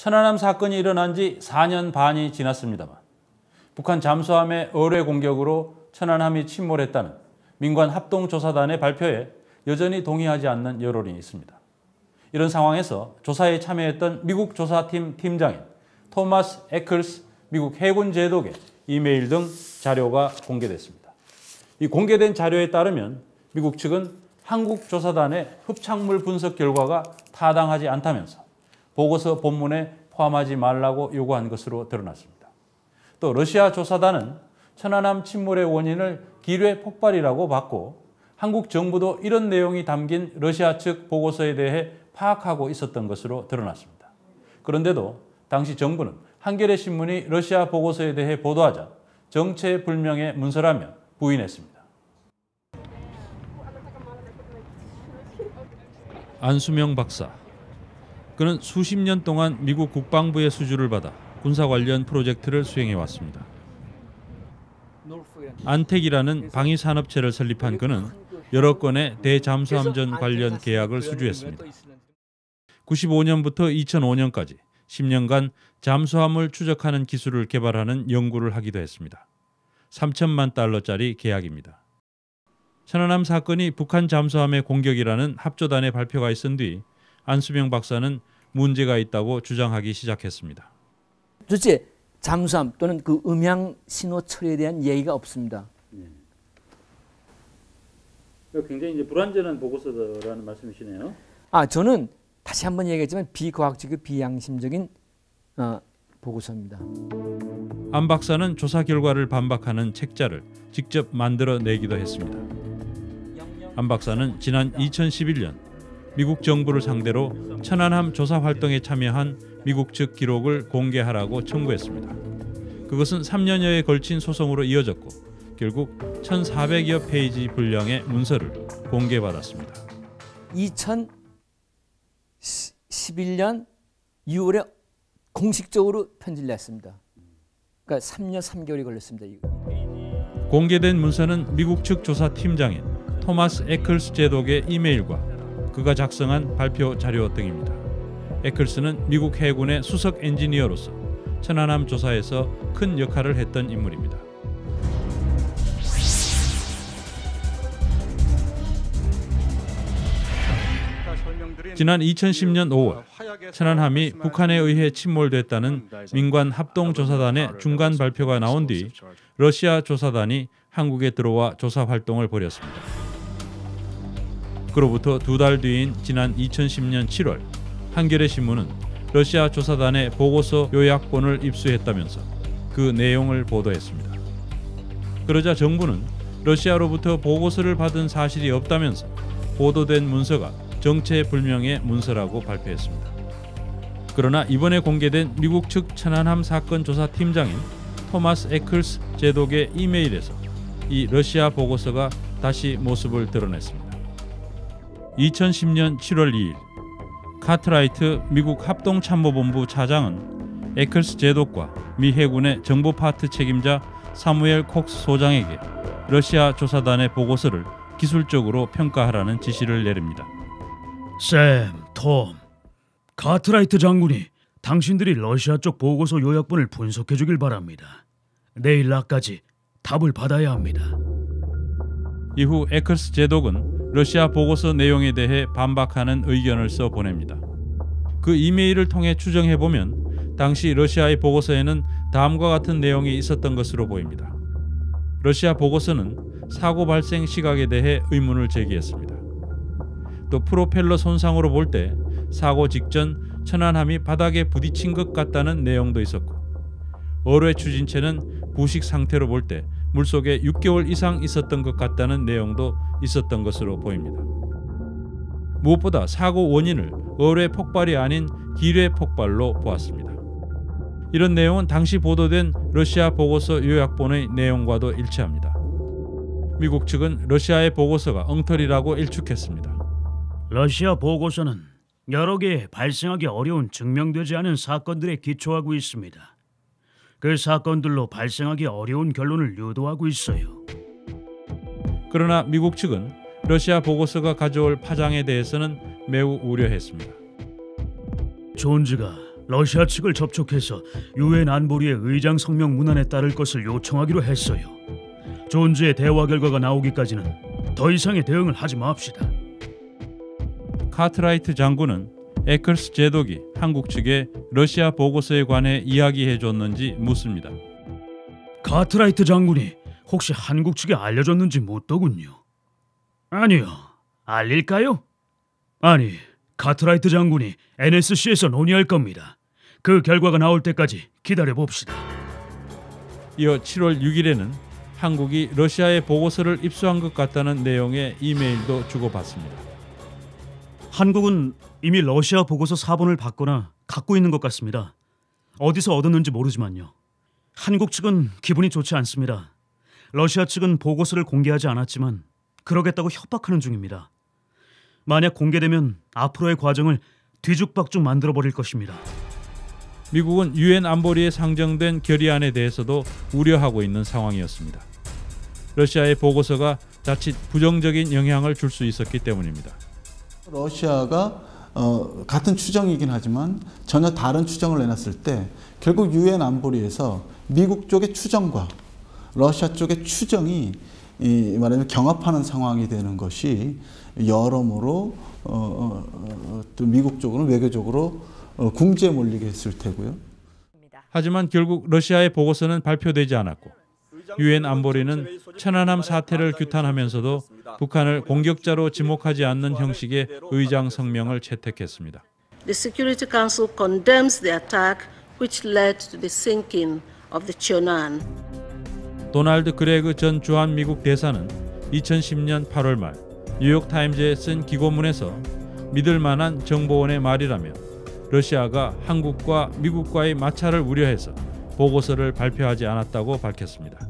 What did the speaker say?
천안함 사건이 일어난 지 4년 반이 지났습니다만 북한 잠수함의 어뢰 공격으로 천안함이 침몰했다는 민관 합동조사단의 발표에 여전히 동의하지 않는 여론이 있습니다. 이런 상황에서 조사에 참여했던 미국 조사팀 팀장인 토마스 에클스 미국 해군 제독의 이메일 등 자료가 공개됐습니다. 이 공개된 자료에 따르면 미국 측은 한국 조사단의 흡착물 분석 결과가 타당하지 않다면서 보고서 본문에 포함하지 말라고 요구한 것으로 드러났습니다. 또 러시아 조사단은 천안함 침몰의 원인을 기뢰 폭발이라고 봤고 한국 정부도 이런 내용이 담긴 러시아 측 보고서에 대해 파악하고 있었던 것으로 드러났습니다. 그런데도 당시 정부는 한겨레 신문이 러시아 보고서에 대해 보도하자 정체불명의 문서라며 부인했습니다. 안수명 박사. 그는 수십 년 동안 미국 국방부의 수주를 받아 군사 관련 프로젝트를 수행해 왔습니다. 안텍이라는 방위산업체를 설립한 그는 여러 건의 대잠수함전 관련 계약을 수주했습니다. 95년부터 2005년까지 10년간 잠수함을 추적하는 기술을 개발하는 연구를 하기도 했습니다. 3천만 달러짜리 계약입니다. 천안함 사건이 북한 잠수함의 공격이라는 합조단의 발표가 있은 뒤 안수명 박사는 문제가 있다고 주장하기 시작했습니다. 도대체 잠수함 또는 그 음향 신호 처리에 대한 얘기가 없습니다. 굉장히 이제 불완전한 보고서라는 말씀이시네요. 저는 다시 한번 얘기했지만 비과학적이고 비양심적인 보고서입니다. 안 박사는 조사 결과를 반박하는 책자를 직접 만들어내기도 했습니다. 안 박사는 지난 2011년 미국 정부를 상대로 천안함 조사 활동에 참여한 미국 측 기록을 공개하라고 청구했습니다. 그것은 3년여에 걸친 소송으로 이어졌고 결국 1,400여 페이지 분량의 문서를 공개받았습니다. 2011년 6월에 공식적으로 편지를 냈습니다. 그러니까 3년 3개월이 걸렸습니다. 공개된 문서는 미국 측 조사팀장인 토마스 에클스 제독의 이메일과 그가 작성한 발표 자료 등입니다. 에클스는 미국 해군의 수석 엔지니어로서 천안함 조사에서 큰 역할을 했던 인물입니다. 지난 2010년 5월 천안함이 북한에 의해 침몰됐다는 민관 합동조사단의 중간 발표가 나온 뒤 러시아 조사단이 한국에 들어와 조사 활동을 벌였습니다. 그로부터 2달 뒤인 지난 2010년 7월 한겨레 신문은 러시아 조사단의 보고서 요약본을 입수했다면서 그 내용을 보도했습니다. 그러자 정부는 러시아로부터 보고서를 받은 사실이 없다면서 보도된 문서가 정체불명의 문서라고 발표했습니다. 그러나 이번에 공개된 미국 측 천안함 사건 조사 팀장인 토마스 에클스 제독의 이메일에서 이 러시아 보고서가 다시 모습을 드러냈습니다. 2010년 7월 2일 카트라이트 미국 합동참모본부 차장은 에클스 제독과 미 해군의 정보 파트 책임자 사무엘 콕스 소장에게 러시아 조사단의 보고서를 기술적으로 평가하라는 지시를 내립니다. 샘, 톰, 카트라이트 장군이 당신들이 러시아 쪽 보고서 요약본을 분석해 주길 바랍니다. 내일 낮까지 답을 받아야 합니다. 이후 에클스 제독은 러시아 보고서 내용에 대해 반박하는 의견을 써 보냅니다. 그 이메일을 통해 추정해보면 당시 러시아의 보고서에는 다음과 같은 내용이 있었던 것으로 보입니다. 러시아 보고서는 사고 발생 시각에 대해 의문을 제기했습니다. 또 프로펠러 손상으로 볼 때 사고 직전 천안함이 바닥에 부딪힌 것 같다는 내용도 있었고 어뢰 추진체는 부식 상태로 볼 때 물속에 6개월 이상 있었던 것 같다는 내용도 있었던 것으로 보입니다. 무엇보다 사고 원인을 어뢰 폭발이 아닌 기뢰 폭발로 보았습니다. 이런 내용은 당시 보도된 러시아 보고서 요약본의 내용과도 일치합니다. 미국 측은 러시아의 보고서가 엉터리라고 일축했습니다. 러시아 보고서는 여러 개의 발생하기 어려운 증명되지 않은 사건들에 기초하고 있습니다. 그 사건들로 발생하기 어려운 결론을 유도하고 있어요. 그러나 미국 측은 러시아 보고서가 가져올 파장에 대해서는 매우 우려했습니다. 존즈가 러시아 측을 접촉해서 유엔 안보리의 의장 성명 문안에 따를 것을 요청하기로 했어요. 존재의 대화 결과가 나오기까지는 더 이상의 대응을 하지 맙시다. 카트라이트 장군은 에클스 제독이 한국 측에 러시아 보고서에 관해 이야기해 줬는지 묻습니다. 카트라이트 장군이 혹시 한국 측에 알려줬는지 묻더군요. 아니요, 알릴까요? 아니, 카트라이트 장군이 NSC에서 논의할 겁니다. 그 결과가 나올 때까지 기다려봅시다. 이어 7월 6일에는 한국이 러시아의 보고서를 입수한 것 같다는 내용의 이메일도 주고받습니다. 한국은 이미 러시아 보고서 4번을 받거나 갖고 있는 것 같습니다. 어디서 얻었는지 모르지만요. 한국 측은 기분이 좋지 않습니다. 러시아 측은 보고서를 공개하지 않았지만 그러겠다고 협박하는 중입니다. 만약 공개되면 앞으로의 과정을 뒤죽박죽 만들어버릴 것입니다. 미국은 유엔 안보리에 상정된 결의안에 대해서도 우려하고 있는 상황이었습니다. 러시아의 보고서가 자칫 부정적인 영향을 줄 수 있었기 때문입니다. 러시아가 같은 추정이긴 하지만 전혀 다른 추정을 내놨을 때 결국 유엔 안보리에서 미국 쪽의 추정과 러시아 쪽의 추정이 말하자면 경합하는 상황이 되는 것이 여러모로 또 미국 쪽으로는 외교적으로 궁지에 몰리게 했을 테고요. 하지만 결국 러시아의 보고서는 발표되지 않았고 유엔 안보리는 천안함 사태를 규탄하면서도 북한을 공격자로 지목하지 않는 형식의 의장 성명을 채택했습니다. The Security Council condemns the attack which led to the sinking of the Cheonan. 도널드 그레그 전 주한 미국 대사는 2010년 8월 말 뉴욕타임즈에 쓴 기고문에서 믿을 만한 정보원의 말이라며 러시아가 한국과 미국과의 마찰을 우려해서 보고서를 발표하지 않았다고 밝혔습니다.